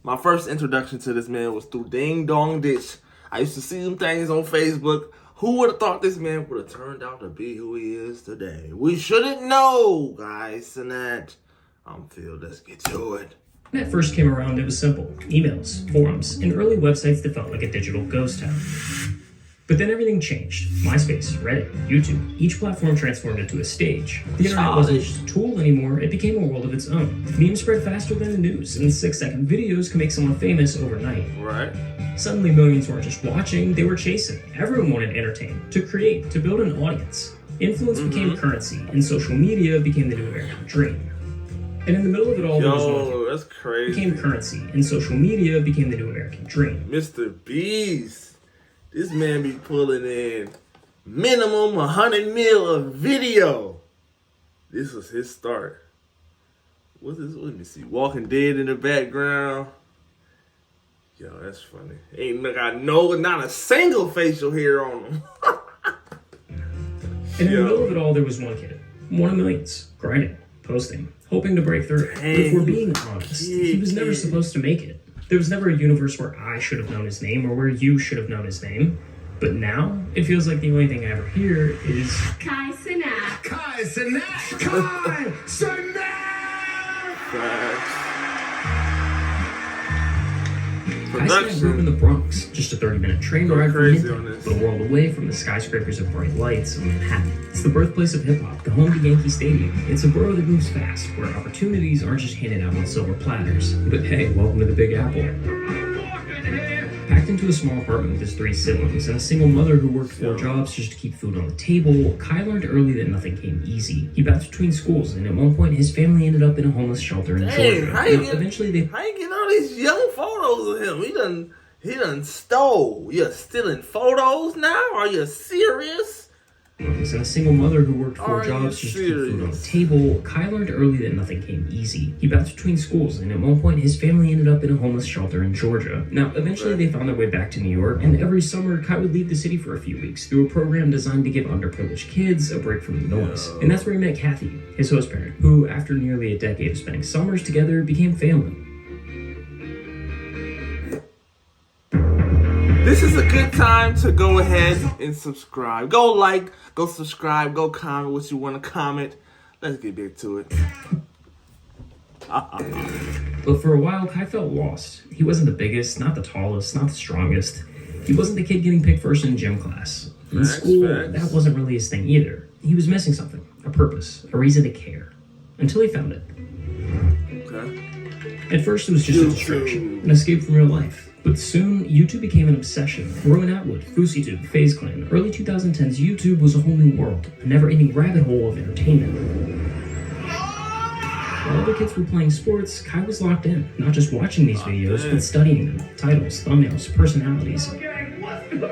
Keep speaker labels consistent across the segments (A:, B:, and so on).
A: My first introduction to this man was through Ding Dong Ditch. I used to see some things on Facebook. Who would have thought this man would have turned out to be who he is today? We shouldn't know, guys. Cenat. I'm Phil. Let's get to it.
B: When it first came around, it was simple. Emails, forums, and early websites that felt like a digital ghost town. But then everything changed. MySpace, Reddit, YouTube, each platform transformed into a stage. The internet wasn't just a tool anymore, it became a world of its own. Memes spread faster than the news, and 6-second videos can make someone famous overnight.
A: Right.
B: Suddenly millions weren't just watching, they were chasing. Everyone wanted to entertain, to create, to build an audience. Influence became currency, and social media became the new American dream. And in the middle of it all, there was one
A: that's crazy.
B: became currency, and social media became the new American dream.
A: Mr. Beast. This man be pulling in minimum 100 mil of video. This was his start. What's this? Let me see. Walking Dead in the background. Yo, that's funny. Ain't got not a single facial hair on him.
B: And in the middle of it all, there was one kid. One of millions. Grinding. Posting. Hoping to break through. But if we're being honest, he was never supposed to make it. There was never a universe where I should have known his name or where you should have known his name. But now, it feels like the only thing I ever hear is
C: Cenat.
D: Cenat.
B: Cenat grew up in the Bronx, just a 30-minute train ride from Midtown, but a world away from the skyscrapers of bright lights of Manhattan. It's the birthplace of hip-hop, the home to Yankee Stadium. It's a borough that moves fast, where opportunities aren't just handed out on silver platters. But hey, welcome to the Big Apple. Packed into a small apartment with his 3 siblings and a single mother who worked 4 jobs just to keep food on the table, Kai learned early that nothing came easy. He bounced between schools, and at one point his family ended up in a homeless shelter in Georgia.
A: How you getting all these young photos of him? He done stole. You're stealing photos now? Are you serious?
B: And a single mother who worked 4 jobs just to keep food on the table, Kai learned early that nothing came easy. He bounced between schools, and at one point his family ended up in a homeless shelter in Georgia. Now, eventually they found their way back to New York, and every summer Kai would leave the city for a few weeks through a program designed to give underprivileged kids a break from the noise. And that's where he met Kathy, his host parent, who, after nearly a decade of spending summers together, became family.
A: This is a good time to go ahead and subscribe. Go like, go subscribe, go comment what you want to comment. Let's get back to it.
B: But for a while, Kai felt lost. He wasn't the biggest, not the tallest, not the strongest. He wasn't the kid getting picked first in gym class. In school, that wasn't really his thing either. He was missing something, a purpose, a reason to care. Until he found it.
A: Okay.
B: At first, it was just a distraction, an escape from real life. But soon, YouTube became an obsession. Roman Atwood, FouseyTube, FaZe Clan. Early 2010s, YouTube was a whole new world, a never-ending rabbit hole of entertainment. While other kids were playing sports, Kai was locked in, not just watching these videos, but studying them. Titles, thumbnails, personalities.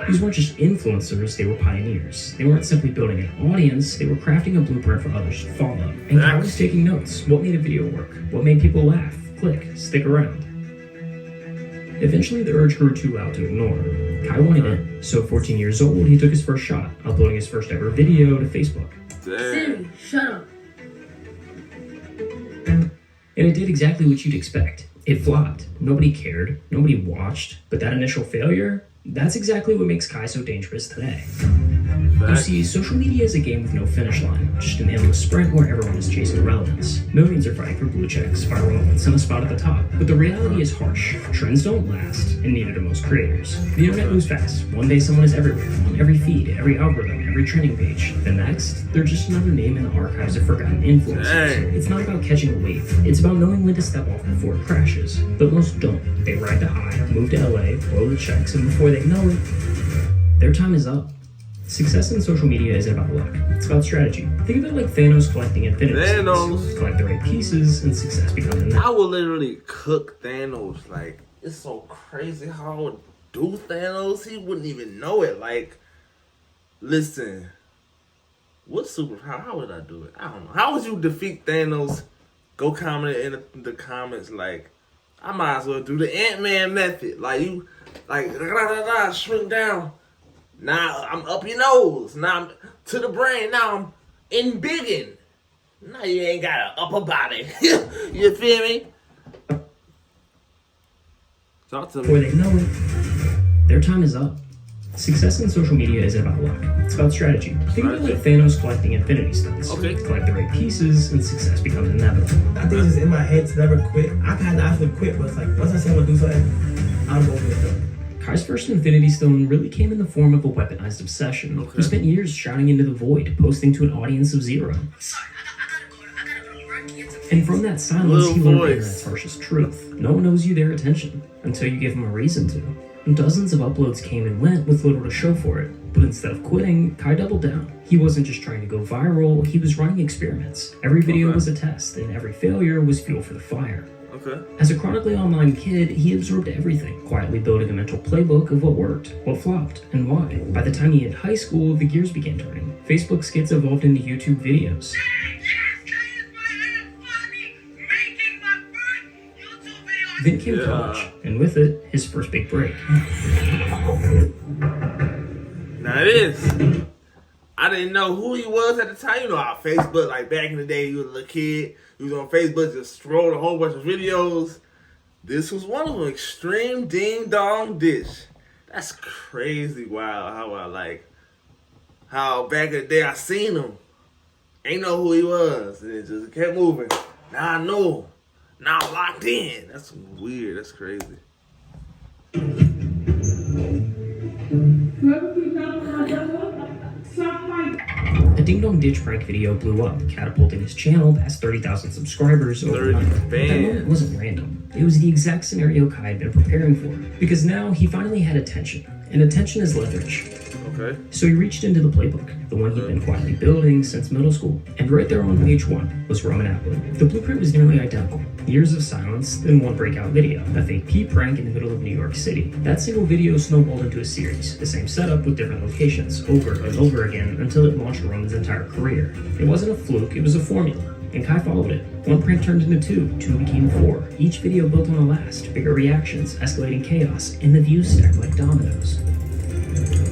B: These weren't just influencers, they were pioneers. They weren't simply building an audience, they were crafting a blueprint for others to follow. And Kai was taking notes. What made a video work? What made people laugh, click, stick around? Eventually, the urge grew too loud to ignore. Kai wanted in, so at 14 years old, he took his first shot, uploading his first ever video to Facebook.
C: Siri, shut up.
B: And it did exactly what you'd expect. It flopped. Nobody cared. Nobody watched. But that initial failure, that's exactly what makes Kai so dangerous today. You see, social media is a game with no finish line, just an endless sprint where everyone is chasing relevance. Millions are fighting for blue checks, viral moments, and a spot at the top. But the reality is harsh. Trends don't last, and neither do most creators. The internet moves fast. One day someone is everywhere, on every feed, every algorithm, every trending page. The next, they're just another name in the archives of forgotten influencers. It's not about catching a wave. It's about knowing when to step off before it crashes. But most don't. They ride the high, move to LA, blow the checks, and before they know it, their time is up. Success in social media isn't about luck. It's about strategy. Think of it like Thanos collecting infinity stones. Collect the right pieces, and success becomes enough.
A: I would literally cook Thanos. Like, it's so crazy how I would do Thanos. He wouldn't even know it. Like, listen. What superpower? How would I do it? I don't know. How would you defeat Thanos? Go comment in the comments like, I might as well do the Ant-Man method. Like, you, like, shrink down. Now I'm up your nose. Now I'm to the brain. Now I'm embiggen. Now you ain't got an upper body. You feel me? Talk to
B: Before
A: me.
B: they know it, their time is up. Success in social media isn't about luck. It's about strategy. Think about like Thanos collecting Infinity Stones.
A: Okay.
B: Collect the right pieces, and success becomes inevitable.
D: I think it's just in my head to never quit. I've had to actually quit, but it's like once I say I'm gonna do something, I'm gonna get it done.
B: Kai's first Infinity Stone really came in the form of a weaponized obsession.
A: Okay.
B: He spent years shouting into the void, posting to an audience of zero. And from that silence,
A: Little
B: he learned the
A: voice.
B: internet's harshest truth. No one owes you their attention until you give them a reason to. And dozens of uploads came and went with little to show for it. But instead of quitting, Kai doubled down. He wasn't just trying to go viral, he was running experiments. Every video was a test, and every failure was fuel for the fire.
A: Okay.
B: As a chronically online kid, he absorbed everything, quietly building a mental playbook of what worked, what flopped, and why. By the time he hit high school, the gears began turning. Facebook skits evolved into YouTube videos. Then came college, and with it, his first big break.
A: Now this, I didn't know who he was at the time. You know how Facebook, like back in the day, you was a little kid, you was on Facebook just scrolling a whole bunch of videos. This was one of them, Extreme Ding Dong Dish. That's crazy. Wow, how back in the day I seen him, ain't know who he was, and it just kept moving. Now I know. Now I'm locked in. That's weird. That's crazy.
B: A Ding Dong Ditch prank video blew up, catapulting his channel past 30,000 subscribers overnight. But that moment wasn't random. It was the exact scenario Kai had been preparing for. Because now he finally had attention. And attention is leverage.
A: Okay.
B: So he reached into the playbook, the one he'd been quietly building since middle school. And right there on page 1 was Roman Apple. The blueprint was nearly identical. Years of silence, then one breakout video. A fake pee prank in the middle of New York City. That single video snowballed into a series. The same setup with different locations, over and over again, until it launched Roman's entire career. It wasn't a fluke, it was a formula. And Kai followed it. One prank turned into 2, 2 became 4. Each video built on the last, bigger reactions, escalating chaos, and the views stacked like dominoes.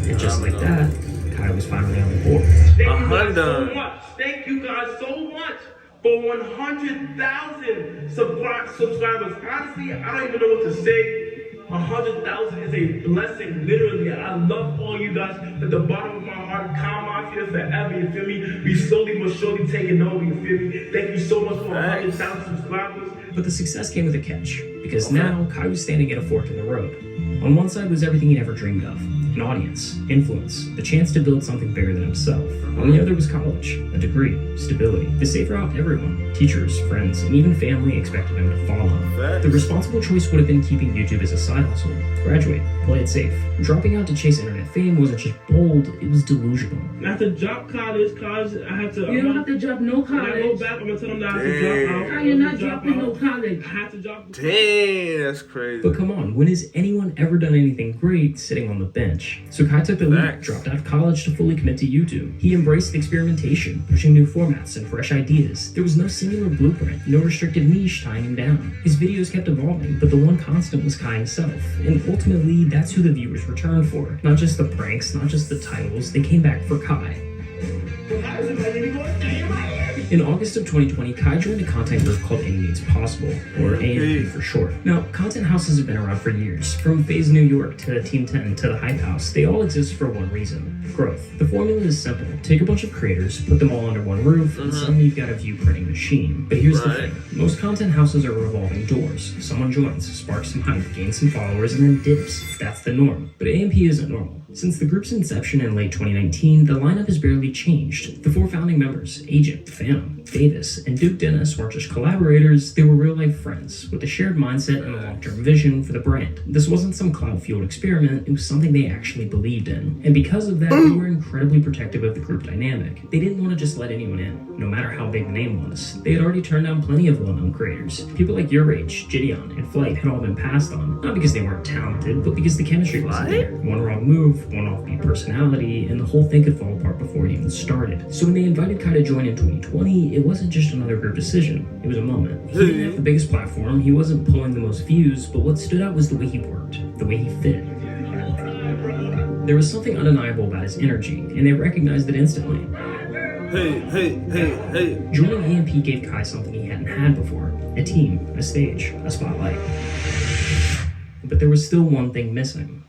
B: And just like that, Kai was finally on the board.
E: Thank you guys so
A: 100.
E: much. Thank you guys so much for 100,000 subscribers. Honestly, I don't even know what to say. 100,000 is a blessing, literally. I love all you guys at the bottom of my heart. Calm Mafia forever, you feel me? We slowly but surely taking over, you feel me? Thank you so much for 100,000 subscribers.
B: But the success came with a catch, because now Kai was standing at a fork in the road. On one side was everything he'd ever dreamed of, an audience, influence, the chance to build something bigger than himself. On the other was college, a degree, stability, the safe route everyone, teachers, friends, and even family expected him to follow. The responsible choice would have been keeping YouTube as a side hustle. Graduate, play it safe. Dropping out to chase internet fame wasn't just bold, it was delusional.
E: I have to drop college, cause I have to.
C: You don't have to drop no
E: When I go
C: college.
E: back, I'm gonna tell them that I have to drop out.
C: How you not dropping no college?
E: I have to drop.
A: Dang, that's crazy.
B: But come on, when has anyone ever done anything great sitting on the bench? So Kai took the leap,
A: Facts.
B: dropped out of college to fully commit to YouTube. He embraced experimentation, pushing new formats and fresh ideas. There was no singular blueprint, no restricted niche tying him down. His videos kept evolving, but the one constant was Kai himself. And ultimately, that's who the viewers returned for. Not just the pranks, not just the titles, they came back for Kai. In August of 2020, Kai joined a content group called Any Means Possible, or AMP for short. Now, content houses have been around for years. From Phase New York to Team 10 to the Hype House, they all exist for one reason: growth. The formula is simple. Take a bunch of creators, put them all under one roof, and suddenly you've got a view printing machine. But here's the thing. Most content houses are revolving doors. Someone joins, sparks some hype, gains some followers, and then dips. That's the norm. But AMP isn't normal. Since the group's inception in late 2019, the lineup has barely changed. The 4 founding members, Agent, Phantom, Davis, and Duke Dennis weren't just collaborators, they were real-life friends, with a shared mindset and a long-term vision for the brand. This wasn't some cloud-fueled experiment, it was something they actually believed in. And because of that, they were incredibly protective of the group dynamic. They didn't want to just let anyone in, no matter how big the name was. They had already turned down plenty of well-known creators. People like Your Age, Gideon, and Flight had all been passed on, not because they weren't talented, but because the chemistry wasn't there. One wrong move, one offbeat personality, and the whole thing could fall apart before it even started. So when they invited Kai to join in 2020, it wasn't just another group decision, it was a moment. He didn't have the biggest platform, he wasn't pulling the most views, but what stood out was the way he worked, the way he fit. There was something undeniable about his energy, and they recognized it instantly.
A: Hey.
B: Joining AMP gave Kai something he hadn't had before: a team, a stage, a spotlight. But there was still one thing missing: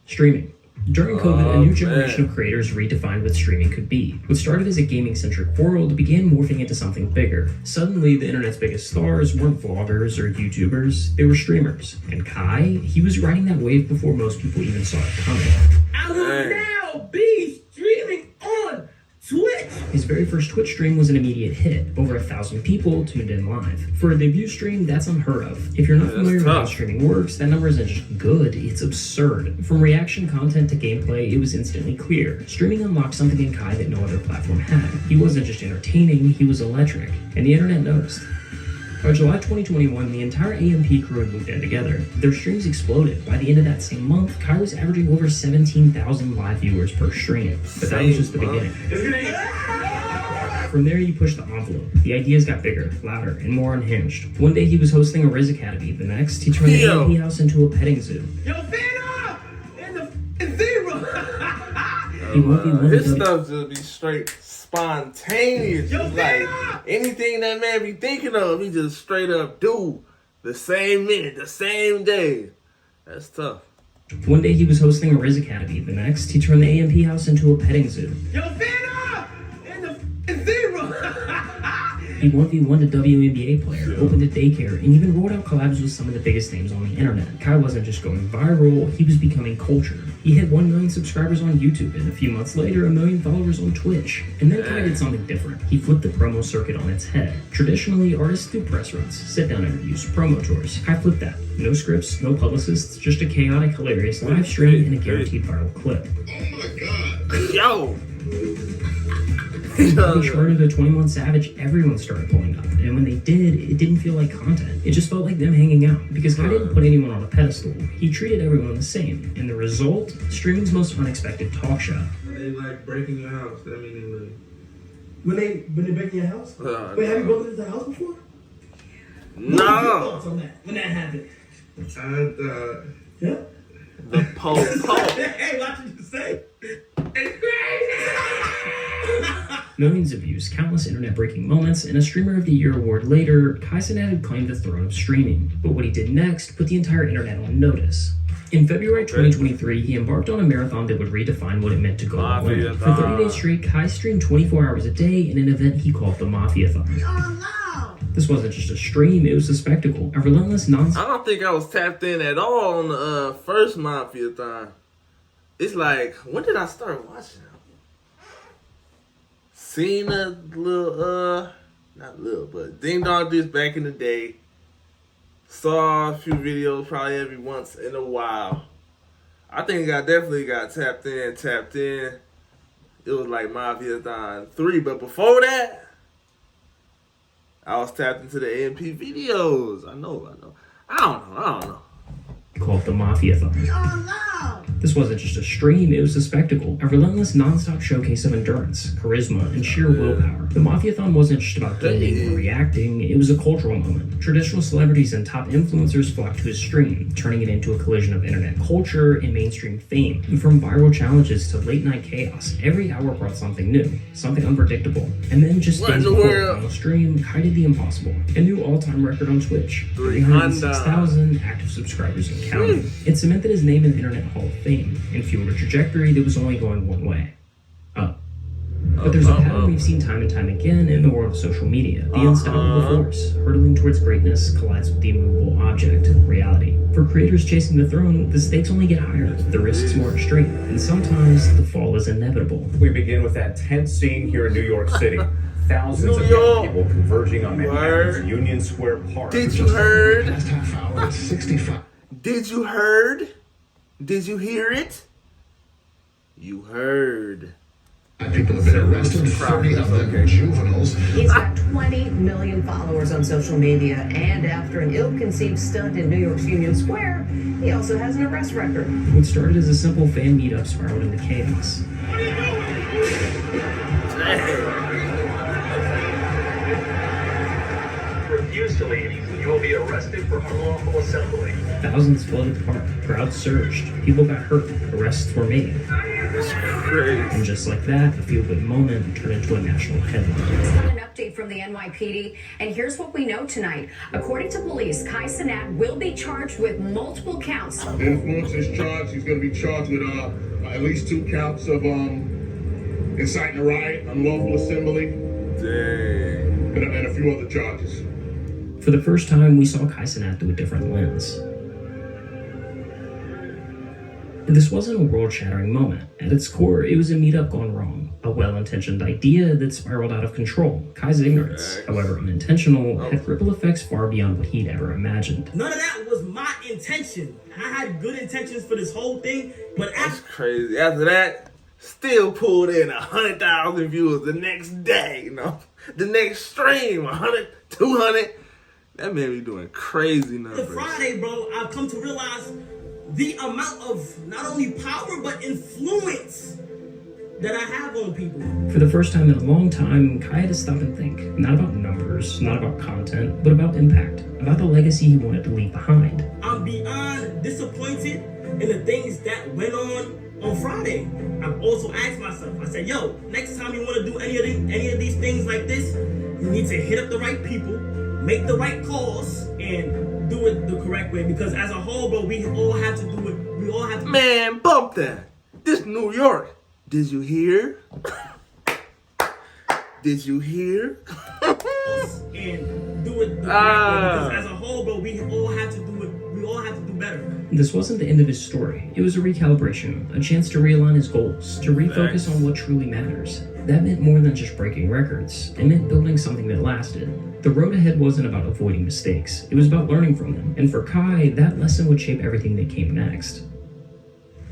B: streaming. During COVID, a new generation of creators redefined what streaming could be. What started as a gaming-centric world began morphing into something bigger. Suddenly, the internet's biggest stars weren't vloggers or YouTubers, they were streamers. And Kai, he was riding that wave before most people even saw it coming.
D: I will now be streaming on Twitch.
B: His very first Twitch stream was an immediate hit. Over 1,000 people tuned in live. For a debut stream, that's unheard of. If you're not familiar with how streaming works, that number isn't just good, it's absurd. From reaction content to gameplay, it was instantly clear. Streaming unlocked something in Kai that no other platform had. He wasn't just entertaining, he was electric. And the internet noticed. By July 2021, the entire AMP crew had moved in together. Their streams exploded. By the end of that same month, Kai was averaging over 17,000 live viewers per stream. But that was just the beginning. From there, you pushed the envelope. The ideas got bigger, louder, and more unhinged. One day, he was hosting a Riz Academy. The next, he turned the AMP house into a petting zoo.
D: Yo, fan up! In the zero!
A: His stuff just be straight spontaneous.
D: Yo,
A: Like anything that man be thinking of, he just straight up do the same minute, the same day. That's tough.
B: One day he was hosting a Riz Academy. The next, he turned the AMP house into a petting zoo.
D: Yo, fan up! In the zero!
B: He 1v1 a WNBA player, opened a daycare, and even rolled out collabs with some of the biggest names on the internet. Kai wasn't just going viral, he was becoming culture. He hit 1 million subscribers on YouTube, and a few months later, 1 million followers on Twitch. And then Kai did something different. He flipped the promo circuit on its head. Traditionally, artists do press runs, sit-down interviews, promo tours. Kai flipped that. No scripts, no publicists, just a chaotic, hilarious live stream and a guaranteed viral clip.
F: Oh my god.
A: Yo!
B: When he started the 21 Savage, everyone started pulling up. And when they did, it didn't feel like content. It just felt like them hanging out. Because Kai didn't put anyone on a pedestal. He treated everyone the same. And the result? Streaming's most unexpected talk show.
G: They like breaking your house. That mean they like.
D: When they break in your house? Wait, have you broken into the house before?
A: No.
D: What are your thoughts on that? When that happened? Yeah?
A: The po.
D: Hey, watch what you say. It's crazy!
B: Millions of views, countless internet-breaking moments, and a Streamer of the Year award later, Cenat had claimed the throne of streaming. But what he did next put the entire internet on notice. In February 2023, he embarked on a marathon that would redefine what it meant to go all in. For 30 days straight, Kai streamed 24 hours a day in an event he called the Mafia-thon.
F: Oh no!
B: This wasn't just a stream, it was a spectacle, a relentless non-stop.
A: I don't think I was tapped in at all on the first Mafia-thon. It's like, when did I start watching them? Seen a little, not little, but Ding Dong This back in the day. Saw a few videos probably every once in a while. I think I definitely got tapped in. It was like Mafia-thon 3, but before that, I was tapped into the AMP videos. I know. I don't know.
B: Called the Mafia-thon.
F: Oh no!
B: This wasn't just a stream, it was a spectacle, a relentless non-stop showcase of endurance, charisma, and sheer willpower. The Mafia-thon wasn't just about gaming or reacting, it was a cultural moment. Traditional celebrities and top influencers flocked to his stream, turning it into a collision of internet culture and mainstream fame. And from viral challenges to late-night chaos, every hour brought something new, something unpredictable. And then just days before the final stream, Kai did the impossible. A new all-time record on Twitch, 306,000 active subscribers and counting. It cemented his name in the Internet Hall of Fame and fueled a trajectory that was only going one way: up. But there's a pattern we've seen time and time again in the world of social media. The unstoppable force, hurtling towards greatness, collides with the immovable object, reality. For creators chasing the throne, the stakes only get higher, the risks more extreme, and sometimes the fall is inevitable.
H: We begin with that tense scene here in New York City. Thousands of young people converging on Manhattan's Union Square Park.
A: Did you heard?
F: Last half hour at 65.
A: Did you heard? Did you hear it? You heard.
F: People have been arrested, 30 of them juveniles.
I: He's got 20 million followers on social media, and after an ill-conceived stunt in New York's Union Square, he also has an arrest record.
B: What started as a simple fan meetup spiraled into chaos.
E: Refuse to leave. You will be arrested for unlawful assembly.
B: Thousands flooded the park, crowds surged, people got hurt, arrests were made.
A: That's crazy.
B: And just like that, a feel-good moment turned into a national headline.
I: Coming up update from the NYPD, and here's what we know tonight. According to police, Cenat will be charged with multiple counts.
F: The influence is charged. He's going to be charged with at least 2 counts of inciting a riot, unlawful assembly, and a few other charges.
B: For the first time, we saw Cenat through a different lens. This wasn't a world-shattering moment. At its core, it was a meetup gone wrong, a well-intentioned idea that spiraled out of control. Kai's ignorance, however unintentional, had ripple effects far beyond what he'd ever imagined.
D: None of that was my intention. I had good intentions for this whole thing, but
A: That's crazy. After that, still pulled in 100,000 viewers the next day, you know? The next stream, 100, 200. That made me doing crazy numbers.
D: the Friday, bro, I've come to realize the amount of not only power but influence that I have on people.
B: For the first time in a long time, Kai had to stop and think. Not about numbers, not about content, but about impact. About the legacy he wanted to leave behind.
D: I'm beyond disappointed in the things that went on Friday. I've also asked myself, I said, yo, next time you want to do any of these things like this, you need to hit up the right people, make the right calls, and do it the correct way. Because as a whole, bro, we all have to do it. We all have to.
A: Man, bump that. This New York. Did you hear? Did you hear?
D: And do it the correct way. Because as a whole, bro, we all have to do it. We all have to do better.
B: This wasn't the end of his story. It was a recalibration, a chance to realign his goals, to refocus on what truly matters. That meant more than just breaking records. It meant building something that lasted. The road ahead wasn't about avoiding mistakes. It was about learning from them. And for Kai, that lesson would shape everything that came next.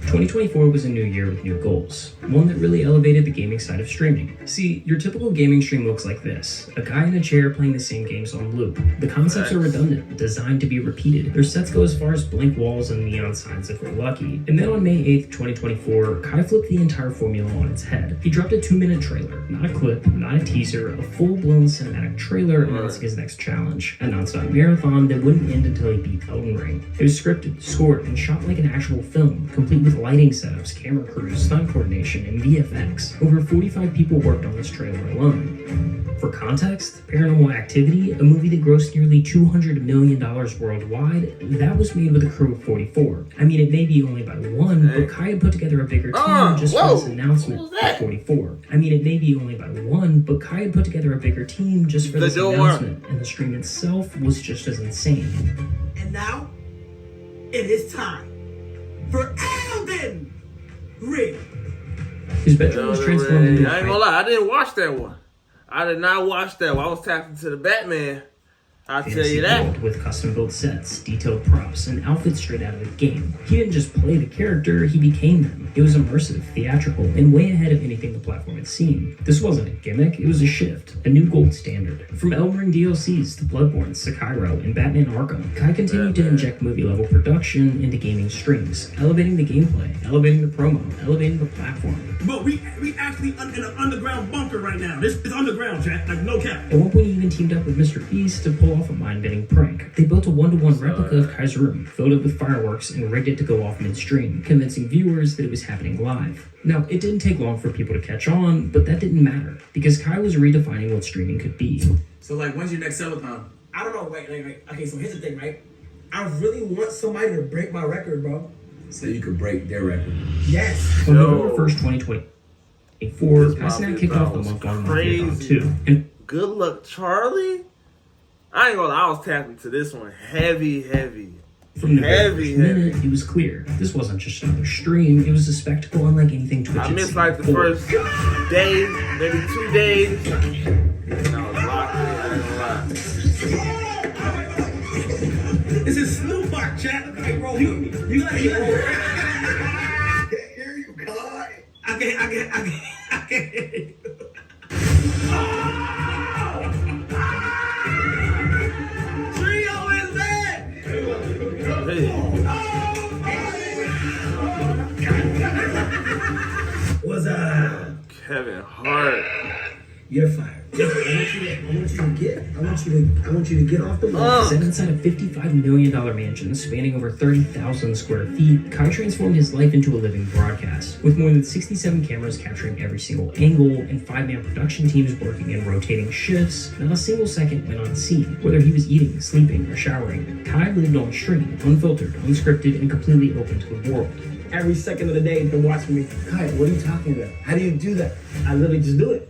B: 2024 was a new year with new goals, one that really elevated the gaming side of streaming. See, your typical gaming stream looks like this: a guy in a chair playing the same games on loop. The concepts are redundant, designed to be repeated. Their sets go as far as blank walls and neon signs if we're lucky. And then on May 8th, 2024, Kai flipped the entire formula on its head. He dropped a 2-minute trailer, not a clip, not a teaser, a full-blown cinematic trailer announcing his next challenge, a non-stop marathon that wouldn't end until he beat Elden Ring. It was scripted, scored, and shot like an actual film, complete with lighting setups, camera crews, stunt coordination, and VFX. Over 45 people worked on this trailer alone. For context, Paranormal Activity, a movie that grossed nearly $200 million worldwide, that was made with a crew of 44. I mean, it may be only by one, but Kai had put together a bigger team just for this announcement at 44. I mean, it may be only by one, but Kai had put together a bigger team just for this announcement, and the stream itself was just as insane.
D: And now, it is time for Elden Ring.
B: His bedroom was transformed into
A: I ain't gonna lie, I didn't watch that one. I did not watch that one. I was tapped into the Batman. I'll tell you that.
B: With custom-built sets, detailed props, and outfits straight out of the game. He didn't just play the character, he became them. It was immersive, theatrical, and way ahead of anything the platform had seen. This wasn't a gimmick, it was a shift, a new gold standard. From Elden Ring DLCs to Bloodborne, Sekiro, and Batman Arkham, Kai continued to inject movie-level production into gaming streams, elevating the gameplay, elevating the promo, elevating the platform.
D: But we actually in an underground bunker right now. This is underground, Jack. Like, no cap.
B: At one point, he even teamed up with Mr. Beast to pull off a mind-bending prank. They built a one-to-one replica of Kai's room, filled it with fireworks, and rigged it to go off midstream, convincing viewers that it was happening live. Now, it didn't take long for people to catch on, but that didn't matter, because Kai was redefining what streaming could be.
J: So, like, when's your next sellathon?
D: I don't know, right? Okay, so here's the thing, right? I really want somebody to break my record, bro.
J: So you could break their record.
D: Yes.
B: On November 1st, 2024, Cenat kicked off the month-long marathon too. And
A: Good luck, Charlie. I ain't gonna lie, I was tapping to this one heavy.
B: from the very first minute, it was clear this wasn't just another stream. It was a spectacle unlike anything Twitch had seen.
A: I missed like the first day, maybe 2 days. And I was locked in. I ain't gonna lie.
D: This is Snoop Dogg, chat. Okay, bro, you gotta. Here you go. I can't. Trio is there. What's up?
A: Kevin Hart.
D: You're fired. I want you to get off the line.
B: Set inside a $55 million mansion spanning over 30,000 square feet, Kai transformed his life into a living broadcast, with more than 67 cameras capturing every single angle and 5-man production teams working in rotating shifts. Not a single second went unseen, whether he was eating, sleeping, or showering. Kai lived on stream, unfiltered, unscripted, and completely open to the world.
D: Every second of the day, they're watching me.
J: Kai, what are you talking about? How do you do that?
D: I literally just do it.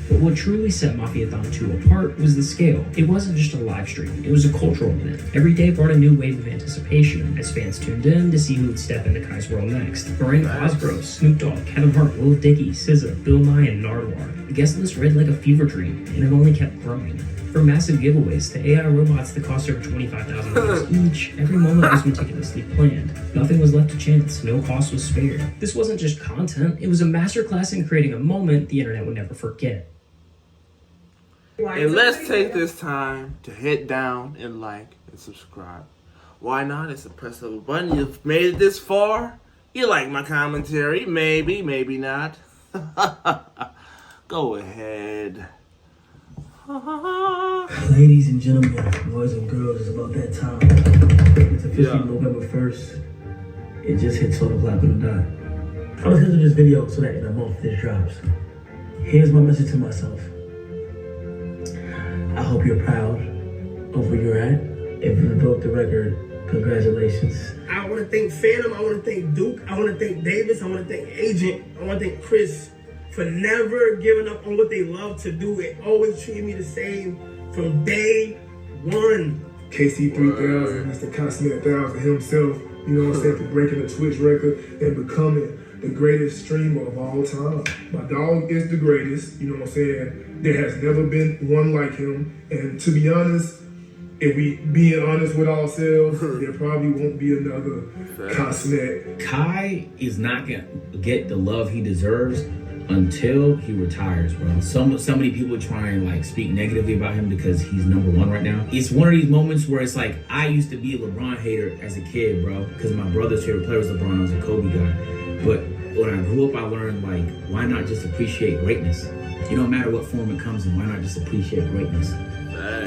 B: But what truly set Mafiathon 2 apart was the scale. It wasn't just a live stream, it was a cultural event. Every day brought a new wave of anticipation as fans tuned in to see who would step into Kai's world next. Miranda Cosgrove, Snoop Dogg, Kevin Hart, Lil Dicky, SZA, Bill Nye, and Nardwuar. The guest list read like a fever dream, and it only kept growing. From massive giveaways to AI robots that cost over $25,000 each, every moment was meticulously planned. Nothing was left to chance, no cost was spared. This wasn't just content, it was a masterclass in creating a moment the internet would never forget.
A: And let's take this time to hit down and like and subscribe. Why not? It's a press of a button. You've made it this far. You like my commentary. Maybe, maybe not. Go ahead.
D: Ladies and gentlemen, boys and girls, it's about that time. It's officially November 1st. It just hit 12 o'clock on the dot. I was going to do this video so that in a month this drops. Here's my message to myself. I hope you're proud of where you're at. If you broke the record, congratulations. I want to thank Phantom, I want to thank Duke, I want to thank Davis, I want to thank Agent, I want to thank Chris for never giving up on what they love to do. It always treated me the same from day one.
F: KC3000, Mr. Consummate 1000 himself, you know what I'm saying, for breaking the Twitch record and becoming the greatest streamer of all time. My dog is the greatest, you know what I'm saying? There has never been one like him. And to be honest, if we being honest with ourselves, there probably won't be another Consummate.
J: Kai is not gonna get the love he deserves until he retires, bro. So many people try and like speak negatively about him because he's #1 right now. It's one of these moments where it's like, I used to be a LeBron hater as a kid, bro, because my brother's favorite player was LeBron. I was a Kobe guy. But when I grew up, I learned, like, why not just appreciate greatness? It don't matter what form it comes in, why not just appreciate greatness?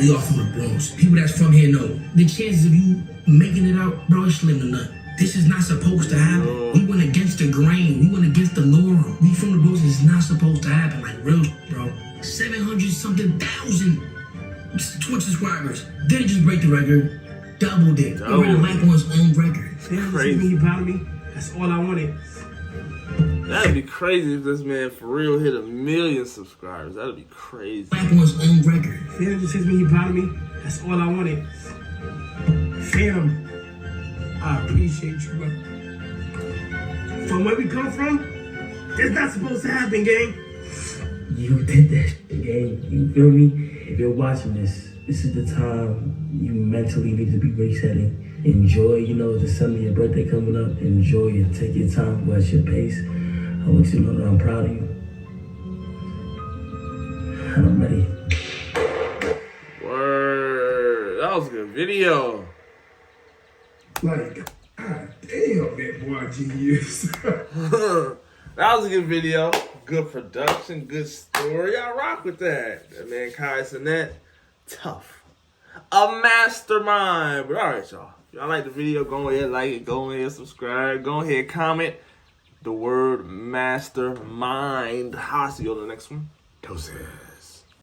C: We all from the Bronx. People that's from here know the chances of you making it out, bro, is slim to none. This is not supposed to happen. We went against the grain. We went against the norm. We from the Bronx. It's not supposed to happen. Like, real, bro. 700-something thousand Twitch subscribers. Didn't just break the record. Doubled it. We were the life on his own record.
D: Crazy. You proud of me? That's all I wanted.
A: That'd be crazy if this man for real hit 1 million subscribers. That'd be crazy.
C: Life on his own record.
D: Phantom just hits me, he proud of me. That's all I wanted. Phantom, I appreciate you, bro. From where we come from, it's not supposed to happen, gang. You did that shit, gang. You feel me? If you're watching this, this is the time you mentally need to be resetting. Enjoy, you know, the Sunday, your birthday coming up. Enjoy it. Take your time, go at your pace. I want you to know that I'm proud of you. And I'm ready.
A: Word. That was a good video.
F: Like, god damn, that boy genius.
A: That was a good video. Good production, good story. I rock with that. That man Kai Cenat, tough. A mastermind. But alright, y'all. If y'all like the video, go ahead, like it, go ahead, subscribe, go ahead, comment the word mastermind. I'll see you on the next one. Doses.